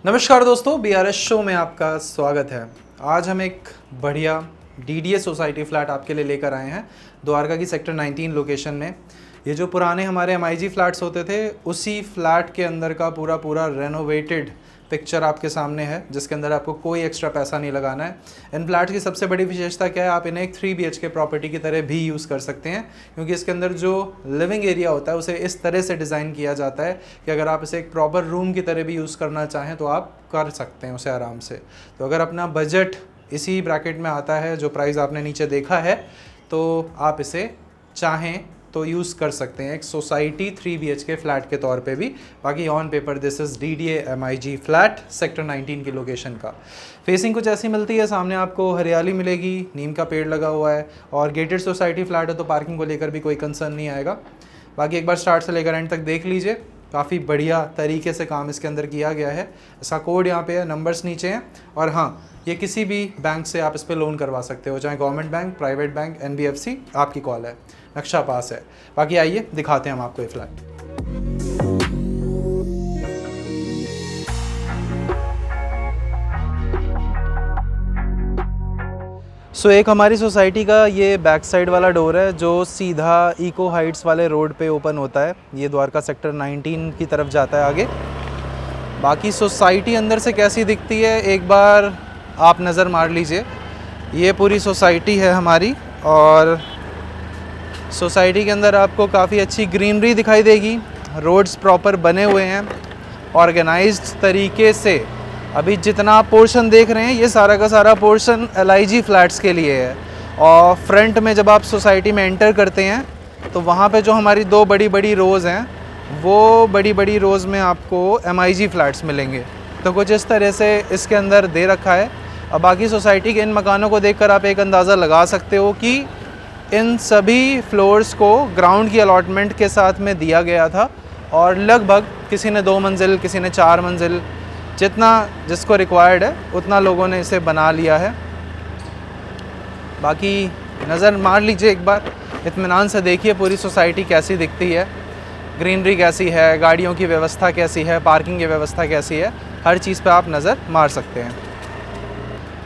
नमस्कार दोस्तों, BRS show में आपका स्वागत है। आज हम एक बढ़िया DDA सोसाइटी फ्लैट आपके लिए लेकर आए हैं द्वारका की सेक्टर 19 लोकेशन में। ये जो पुराने हमारे MIG फ्लैट्स होते थे, उसी फ्लैट के अंदर का पूरा रेनोवेटेड पिक्चर आपके सामने है, जिसके अंदर आपको कोई एक्स्ट्रा पैसा नहीं लगाना है। इन फ्लैट्स की सबसे बड़ी विशेषता क्या है, आप इन्हें एक 3 BHK प्रॉपर्टी की तरह भी यूज़ कर सकते हैं, क्योंकि इसके अंदर जो लिविंग एरिया होता है उसे इस तरह से डिज़ाइन किया जाता है कि अगर आप इसे एक प्रॉपर रूम की तरह भी यूज़ करना चाहें तो आप कर सकते हैं उसे आराम से। तो अगर अपना बजट इसी ब्रैकेट में आता है, जो प्राइस आपने नीचे देखा है, तो आप इसे चाहें तो यूज़ कर सकते हैं एक सोसाइटी 3 BHK फ्लैट के तौर पे भी। बाकी on paper this is DDA MIG flat sector 19 की लोकेशन का। फेसिंग कुछ ऐसी मिलती है, सामने आपको हरियाली मिलेगी, नीम का पेड़ लगा हुआ है, और गेटेड सोसाइटी फ्लैट है तो पार्किंग को लेकर भी कोई कंसर्न नहीं आएगा। बाकी एक बार स्टार्ट से लेकर एंड तक देख लीजिए, काफ़ी बढ़िया तरीके से काम इसके अंदर किया गया है। इसका कोड यहाँ पे है, नंबर्स नीचे हैं, और हाँ, ये किसी भी बैंक से आप इस पर लोन करवा सकते हो, चाहे government bank, private bank, NBFC, आपकी कॉल है। नक्शा पास है। बाकी आइए दिखाते हैं हम आपको ये फ्लैट। एक हमारी सोसाइटी का ये बैक साइड वाला डोर है जो सीधा इको हाइट्स वाले रोड पे ओपन होता है। ये द्वारका सेक्टर 19 की तरफ जाता है आगे। बाकी सोसाइटी अंदर से कैसी दिखती है एक बार आप नज़र मार लीजिए। ये पूरी सोसाइटी है हमारी, और सोसाइटी के अंदर आपको काफ़ी अच्छी ग्रीनरी दिखाई देगी। रोड्स प्रॉपर बने हुए हैं ऑर्गेनाइज्ड तरीके से। अभी जितना आप पोर्शन देख रहे हैं, ये सारा का सारा पोर्शन LIG फ्लैट्स के लिए है। और फ्रंट में जब आप सोसाइटी में एंटर करते हैं तो वहाँ पे जो हमारी दो बड़ी बड़ी रोज़ हैं, वो बड़ी बड़ी रोज़ में आपको MIG फ्लैट्स मिलेंगे। तो कुछ इस तरह से इसके अंदर दे रखा है। अब बाकी सोसाइटी के इन मकानों को देखकर आप एक अंदाज़ा लगा सकते हो कि इन सभी फ्लोर्स को ग्राउंड की अलॉटमेंट के साथ में दिया गया था, और लगभग किसी ने 2 मंजिल, किसी ने 4 मंजिल, जितना जिसको रिक्वायर्ड है उतना लोगों ने इसे बना लिया है। बाकी नज़र मार लीजिए एक बार, इत्मीनान से देखिए पूरी सोसाइटी कैसी दिखती है, ग्रीनरी कैसी है, गाड़ियों की व्यवस्था कैसी है, पार्किंग की व्यवस्था कैसी है, हर चीज़ पे आप नज़र मार सकते हैं।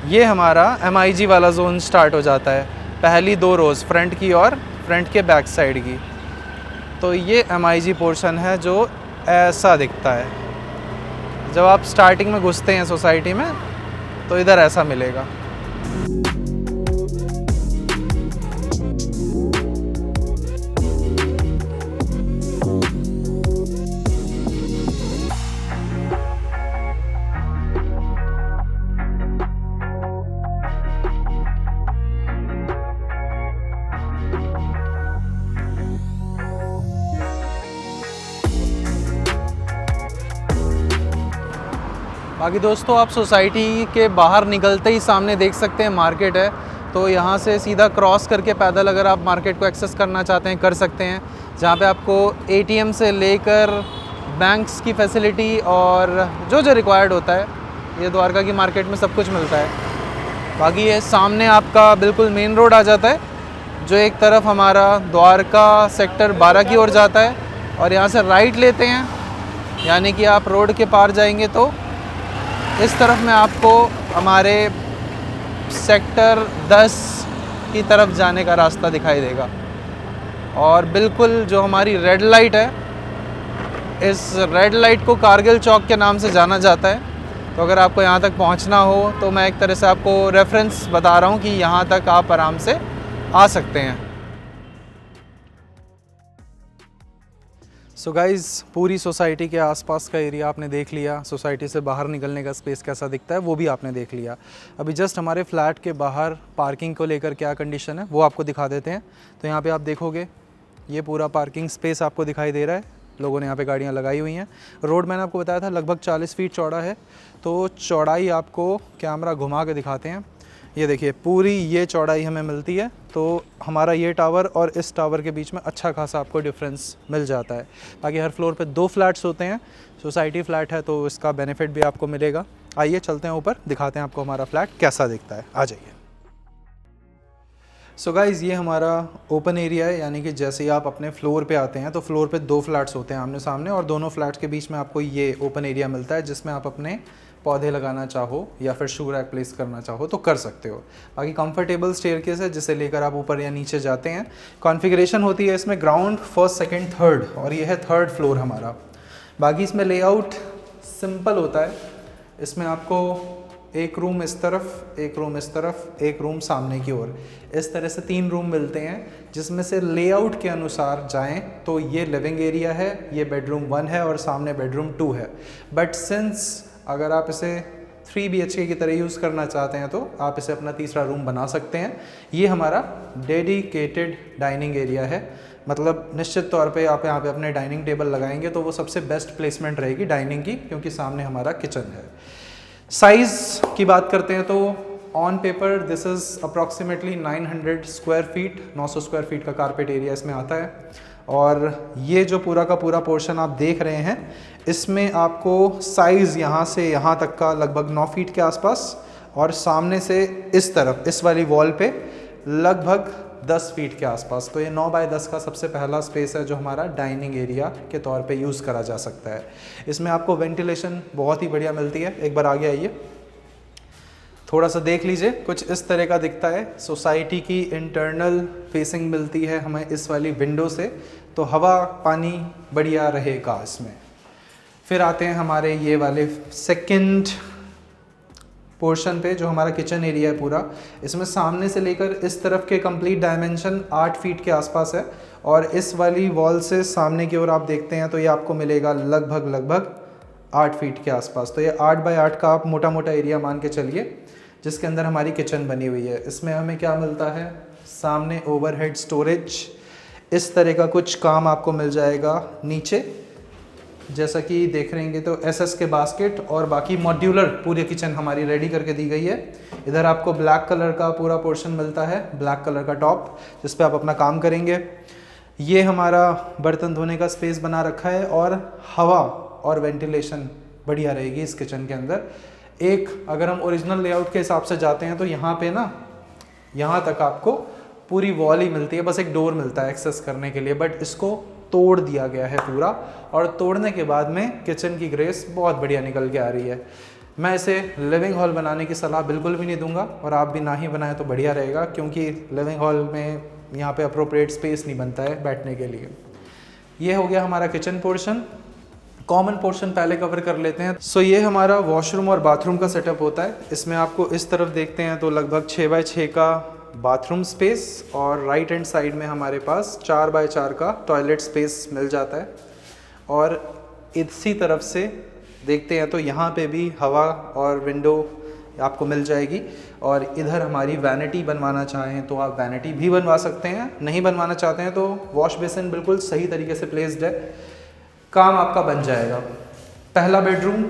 ये हमारा MIG वाला जोन स्टार्ट हो जाता है, पहली 2 रोज़ फ्रंट की और फ्रंट के बैक साइड की। तो ये MIG पोर्शन है जो ऐसा दिखता है। जब आप स्टार्टिंग में घुसते हैं सोसाइटी में तो इधर ऐसा मिलेगा। बाकी दोस्तों, आप सोसाइटी के बाहर निकलते ही सामने देख सकते हैं मार्केट है। तो यहाँ से सीधा क्रॉस करके पैदल अगर आप मार्केट को एक्सेस करना चाहते हैं कर सकते हैं, जहाँ पे आपको ATM से लेकर बैंक्स की फैसिलिटी और जो रिक्वायर्ड होता है, ये द्वारका की मार्केट में सब कुछ मिलता है। बाकी ये सामने आपका बिल्कुल मेन रोड आ जाता है, जो एक तरफ हमारा द्वारका सेक्टर 12 की ओर जाता है, और यहाँ से राइट लेते हैं, यानी कि आप रोड के पार जाएंगे तो इस तरफ में आपको हमारे सेक्टर 10 की तरफ जाने का रास्ता दिखाई देगा। और बिल्कुल जो हमारी रेड लाइट है, इस रेड लाइट को कारगिल चौक के नाम से जाना जाता है। तो अगर आपको यहाँ तक पहुँचना हो तो मैं एक तरह से आपको रेफरेंस बता रहा हूँ कि यहाँ तक आप आराम से आ सकते हैं। सो गाइज़, पूरी सोसाइटी के आसपास का एरिया आपने देख लिया। सोसाइटी से बाहर निकलने का स्पेस कैसा दिखता है वो भी आपने देख लिया। अभी जस्ट हमारे फ्लैट के बाहर पार्किंग को लेकर क्या कंडीशन है वो आपको दिखा देते हैं। तो यहाँ पे आप देखोगे ये पूरा पार्किंग स्पेस आपको दिखाई दे रहा है, लोगों ने यहाँ पे गाड़ियाँ लगाई हुई हैं। रोड मैंने आपको बताया था लगभग 40 फीट चौड़ा है। तो चौड़ाई आपको कैमरा घुमा के दिखाते हैं। ये देखिए, पूरी ये चौड़ाई हमें मिलती है। तो हमारा ये टावर और इस टावर के बीच में अच्छा खासा आपको डिफरेंस मिल जाता है। बाकी हर फ्लोर पे 2 फ्लैट्स होते हैं, सोसाइटी फ्लैट है तो इसका बेनिफिट भी आपको मिलेगा। आइए चलते हैं ऊपर, दिखाते हैं आपको हमारा फ्लैट कैसा दिखता है। आ जाइए। सो गाइज़, ये हमारा ओपन एरिया है, यानी कि जैसे ही आप अपने फ्लोर पे आते हैं तो फ्लोर पे 2 फ्लैट्स होते हैं आमने सामने, और दोनों फ्लैट्स के बीच में आपको ये ओपन एरिया मिलता है जिसमें आप अपने पौधे लगाना चाहो या फिर शू रैक प्लेस करना चाहो तो कर सकते हो। बाकी कंफर्टेबल स्टेयरकेस है जिसे लेकर आप ऊपर या नीचे जाते हैं। कॉन्फ़िगरेशन होती है इसमें ग्राउंड, फर्स्ट, सेकंड, थर्ड, और ये है थर्ड फ्लोर हमारा। बाकी इसमें लेआउट सिंपल होता है। इसमें आपको एक रूम इस तरफ, एक रूम इस तरफ, एक रूम सामने की ओर, इस तरह से 3 रूम मिलते हैं, जिसमें से लेआउट के अनुसार जाएं तो ये लिविंग एरिया है, ये बेडरूम 1 है और सामने बेडरूम 2 है। बट सिंस अगर आप इसे 3 BHK की तरह यूज़ करना चाहते हैं तो आप इसे अपना तीसरा रूम बना सकते हैं। ये हमारा डेडिकेटेड डाइनिंग एरिया है, मतलब निश्चित तौर पे आप यहाँ पे अपने डाइनिंग टेबल लगाएंगे तो वो सबसे बेस्ट प्लेसमेंट रहेगी डाइनिंग की, क्योंकि सामने हमारा किचन है। साइज़ की बात करते हैं तो on paper this is approximately 900 square feet, 900 square feet का कारपेट एरिया इसमें आता है। और ये जो पूरा का पूरा पोर्शन आप देख रहे हैं, इसमें आपको साइज़ यहाँ से यहाँ तक का लगभग 9 फीट के आसपास, और सामने से इस तरफ इस वाली वॉल पे लगभग 10 फीट के आसपास। तो ये 9 बाय 10 का सबसे पहला स्पेस है जो हमारा डाइनिंग एरिया के तौर पे यूज़ करा जा सकता है। इसमें आपको वेंटिलेशन बहुत ही बढ़िया मिलती है। एक बार आगे आइए, थोड़ा सा देख लीजिए, कुछ इस तरह का दिखता है। सोसाइटी की इंटरनल फेसिंग मिलती है हमें इस वाली विंडो से, तो हवा पानी बढ़िया रहेगा इसमें। फिर आते हैं हमारे ये वाले सेकंड पोर्शन पे जो हमारा किचन एरिया है पूरा। इसमें सामने से लेकर इस तरफ के कंप्लीट डायमेंशन 8 फीट के आसपास है, और इस वाली वॉल से सामने की ओर आप देखते हैं तो ये आपको मिलेगा लगभग 8 फीट के आसपास। तो ये 8 बाय 8 का आप मोटा मोटा एरिया मान के चलिए, जिसके अंदर हमारी किचन बनी हुई है। इसमें हमें क्या मिलता है, सामने ओवरहेड स्टोरेज, इस तरह का कुछ काम आपको मिल जाएगा नीचे, जैसा कि देख रहेंगे तो SS के बास्केट, और बाकी मॉड्यूलर पूरी किचन हमारी रेडी करके दी गई है। इधर आपको ब्लैक कलर का पूरा पोर्शन मिलता है, ब्लैक कलर का टॉप, जिस पे आप अपना काम करेंगे। ये हमारा बर्तन धोने का स्पेस बना रखा है, और हवा और वेंटिलेशन बढ़िया रहेगी इस किचन के अंदर। एक अगर हम ओरिजिनल लेआउट के हिसाब से जाते हैं तो यहाँ पे ना, यहाँ तक आपको पूरी वॉल ही मिलती है, बस एक डोर मिलता है एक्सेस करने के लिए, बट इसको तोड़ दिया गया है पूरा, और तोड़ने के बाद में किचन की ग्रेस बहुत बढ़िया निकल के आ रही है। मैं इसे लिविंग हॉल बनाने की सलाह बिल्कुल भी नहीं दूंगा, और आप भी ना ही बनाएं तो बढ़िया रहेगा, क्योंकि लिविंग हॉल में यहाँ पे अप्रोप्रिएट स्पेस नहीं बनता है बैठने के लिए। ये हो गया हमारा किचन पोर्शन। कॉमन पोर्शन पहले कवर कर लेते हैं। सो ये हमारा वॉशरूम और बाथरूम का सेटअप होता है। इसमें आपको इस तरफ देखते हैं तो लगभग 6 बाय 6 का बाथरूम स्पेस, और राइट हैंड साइड में हमारे पास 4 बाय 4 का टॉयलेट स्पेस मिल जाता है। और इसी तरफ से देखते हैं तो यहाँ पे भी हवा और विंडो आपको मिल जाएगी। और इधर हमारी वैनिटी बनवाना चाहें तो आप वैनिटी भी बनवा सकते हैं, नहीं बनवाना चाहते हैं तो वॉश बेसिन बिल्कुल सही तरीके से प्लेस्ड है, काम आपका बन जाएगा। पहला बेडरूम,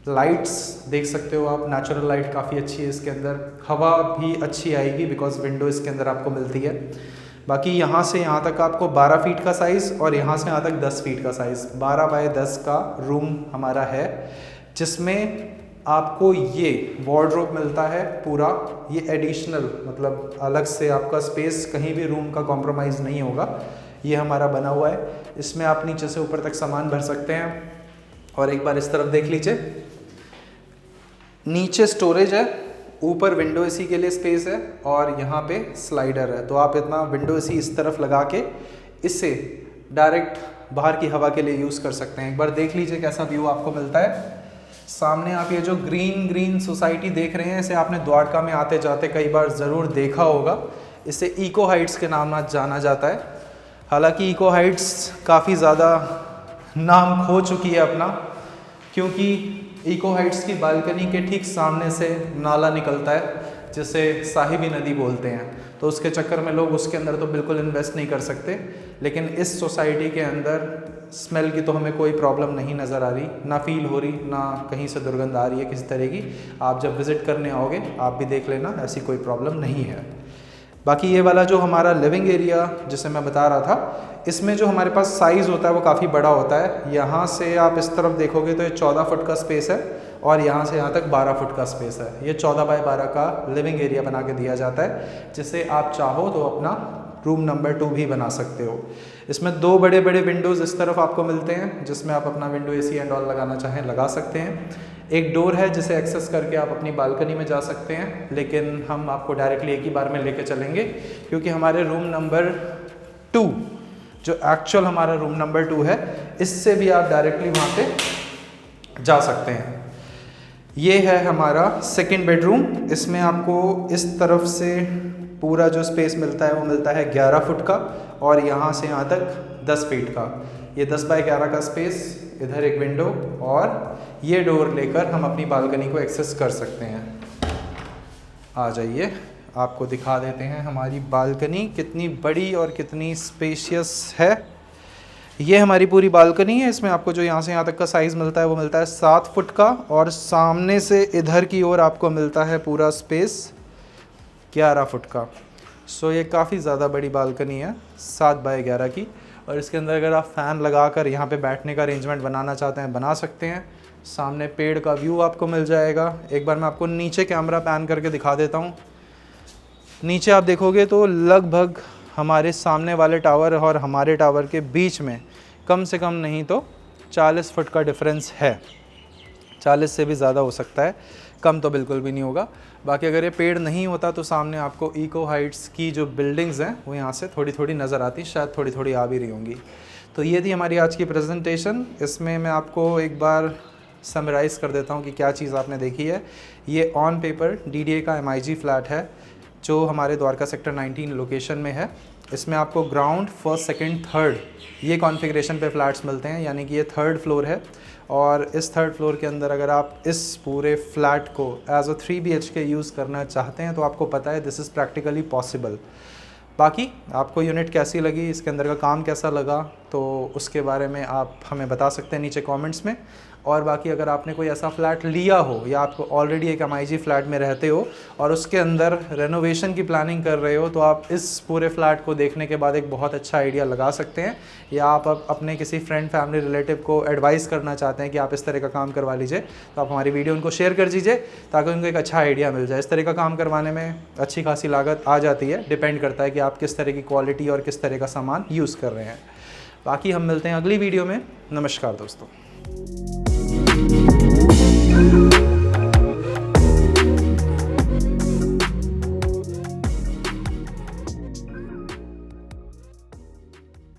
लाइट्स देख सकते हो आप, नेचुरल लाइट काफ़ी अच्छी है इसके अंदर, हवा भी अच्छी आएगी बिकॉज विंडो इसके अंदर आपको मिलती है। बाकी यहाँ से यहाँ तक आपको 12 फीट का साइज़, और यहाँ से यहाँ तक 10 फीट का साइज़, 12 बाय 10 का रूम हमारा है, जिसमें आपको ये वार्डरोब मिलता है पूरा। ये एडिशनल, मतलब अलग से आपका स्पेस, कहीं भी रूम का कॉम्प्रोमाइज़ नहीं होगा, ये हमारा बना हुआ है। इसमें आप नीचे से ऊपर तक सामान भर सकते हैं। और एक बार इस तरफ देख लीजिए, नीचे स्टोरेज है, ऊपर विंडो एसी के लिए स्पेस है, और यहाँ पे स्लाइडर है। तो आप इतना विंडो एसी इस तरफ लगा के इससे डायरेक्ट बाहर की हवा के लिए यूज़ कर सकते हैं। एक बार देख लीजिए कैसा व्यू आपको मिलता है। सामने आप ये जो ग्रीन सोसाइटी देख रहे हैं, इसे आपने द्वारका में आते जाते कई बार ज़रूर देखा होगा। इसे इको हाइट्स के नाम से जाना जाता है। हालांकि इको हाइट्स काफ़ी ज़्यादा नाम खो चुकी है अपना, क्योंकि इको हाइट्स की बालकनी के ठीक सामने से नाला निकलता है, जिसे साहिबी नदी बोलते हैं। तो उसके चक्कर में लोग उसके अंदर तो बिल्कुल इन्वेस्ट नहीं कर सकते। लेकिन इस सोसाइटी के अंदर स्मेल की तो हमें कोई प्रॉब्लम नहीं नज़र आ रही, ना फील हो रही, ना कहीं से दुर्गंध आ रही है किसी तरह की। आप जब विज़िट करने आओगे आप भी देख लेना, ऐसी कोई प्रॉब्लम नहीं है। बाकी ये वाला जो हमारा लिविंग एरिया जिसे मैं बता रहा था, इसमें जो हमारे पास साइज़ होता है वो काफ़ी बड़ा होता है। यहाँ से आप इस तरफ देखोगे तो ये 14 फुट का स्पेस है, और यहाँ से यहाँ तक 12 फुट का स्पेस है। ये 14 बाय 12 का लिविंग एरिया बना के दिया जाता है, जिसे आप चाहो तो अपना रूम नंबर 2 भी बना सकते हो। इसमें 2 बड़े बड़े विंडोज़ इस तरफ आपको मिलते हैं जिसमें आप अपना विंडो एसी एंड ऑल लगाना चाहें लगा सकते हैं। एक डोर है जिसे एक्सेस करके आप अपनी बालकनी में जा सकते हैं, लेकिन हम आपको डायरेक्टली एक ही बार में लेके चलेंगे क्योंकि हमारे रूम नंबर 2 जो एक्चुअल हमारा रूम नंबर 2 है, इससे भी आप डायरेक्टली वहाँ पे जा सकते हैं। ये है हमारा सेकंड बेडरूम। इसमें आपको इस तरफ से पूरा जो स्पेस मिलता है वो मिलता है 11 फुट का और यहाँ से यहाँ तक 10 फीट का। ये 10 बाय 11 का स्पेस, इधर एक विंडो और ये डोर लेकर हम अपनी बालकनी को एक्सेस कर सकते हैं। आ जाइए, आपको दिखा देते हैं हमारी बालकनी कितनी बड़ी और कितनी स्पेशियस है। ये हमारी पूरी बालकनी है। इसमें आपको जो यहाँ से यहाँ तक का साइज़ मिलता है वो मिलता है 7 फुट का और सामने से इधर की ओर आपको मिलता है पूरा स्पेस 11 फुट का। सो ये काफ़ी ज़्यादा बड़ी बालकनी है 7 बाय 11 की। और इसके अंदर अगर आप फ़ैन लगाकर यहाँ पे बैठने का अरेंजमेंट बनाना चाहते हैं बना सकते हैं। सामने पेड़ का व्यू आपको मिल जाएगा। एक बार मैं आपको नीचे कैमरा पैन करके दिखा देता हूँ। नीचे आप देखोगे तो लगभग हमारे सामने वाले टावर और हमारे टावर के बीच में कम से कम नहीं तो 40 फुट का डिफरेंस है। 40 से भी ज़्यादा हो सकता है, कम तो बिल्कुल भी नहीं होगा। बाकी अगर ये पेड़ नहीं होता तो सामने आपको इको हाइट्स की जो बिल्डिंग्स हैं वो यहाँ से थोड़ी थोड़ी नज़र आती, शायद थोड़ी थोड़ी आ भी रही होंगी। तो ये थी हमारी आज की प्रेजेंटेशन। इसमें मैं आपको एक बार समराइज़ कर देता हूँ कि क्या चीज़ आपने देखी है। ये ऑन पेपर DDA का MIG फ्लैट है जो हमारे द्वारका सेक्टर 19 लोकेशन में है। इसमें आपको ग्राउंड, फर्स्ट, सेकंड, थर्ड ये कॉन्फ़िगरेशन पे फ्लैट्स मिलते हैं, यानी कि ये 3rd फ्लोर है। और इस 3rd फ्लोर के अंदर अगर आप इस पूरे फ्लैट को एज अ 3 BHK यूज़ करना चाहते हैं तो आपको पता है दिस इज़ प्रैक्टिकली पॉसिबल। बाकी आपको यूनिट कैसी लगी, इसके अंदर का काम कैसा लगा, तो उसके बारे में आप हमें बता सकते हैं नीचे कमेंट्स में। और बाकी अगर आपने कोई ऐसा फ्लैट लिया हो या आप ऑलरेडी एक MIG फ्लैट में रहते हो और उसके अंदर रेनोवेशन की प्लानिंग कर रहे हो तो आप इस पूरे फ्लैट को देखने के बाद एक बहुत अच्छा आइडिया लगा सकते हैं। या आप अपने किसी फ्रेंड, फैमिली, रिलेटिव को एडवाइस करना चाहते हैं कि आप इस तरह का काम करवा लीजिए तो आप हमारी वीडियो उनको शेयर कर दीजिए ताकि उनको एक अच्छा आइडिया मिल जाए। इस तरह का काम करवाने में अच्छी खासी लागत आ जाती है, डिपेंड करता है कि आप किस तरह की क्वालिटी और किस तरह का सामान यूज़ कर रहे हैं। बाकी हम मिलते हैं अगली वीडियो में। नमस्कार दोस्तों।